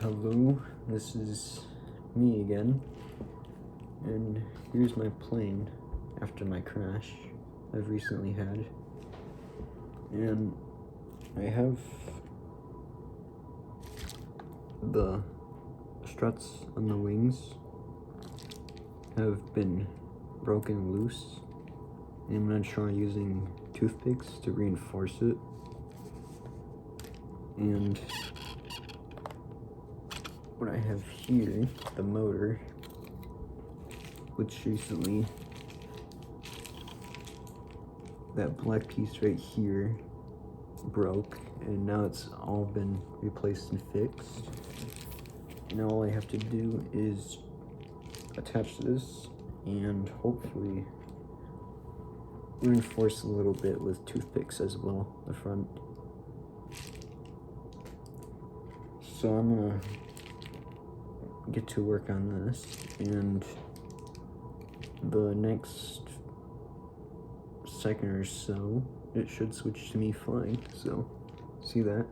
Hello, this is me again, and here's my plane after my crash I've recently had, and I have the struts on the wings have been broken loose, and I'm going to try using toothpicks to reinforce it. And what I have here, the motor, which recently, that black piece right here broke, and now it's all been replaced and fixed. Now all I have to do is attach this and hopefully reinforce a little bit with toothpicks as well, the front. So I'm gonna get to work on this, and the next second or so it should switch to me flying, so see that.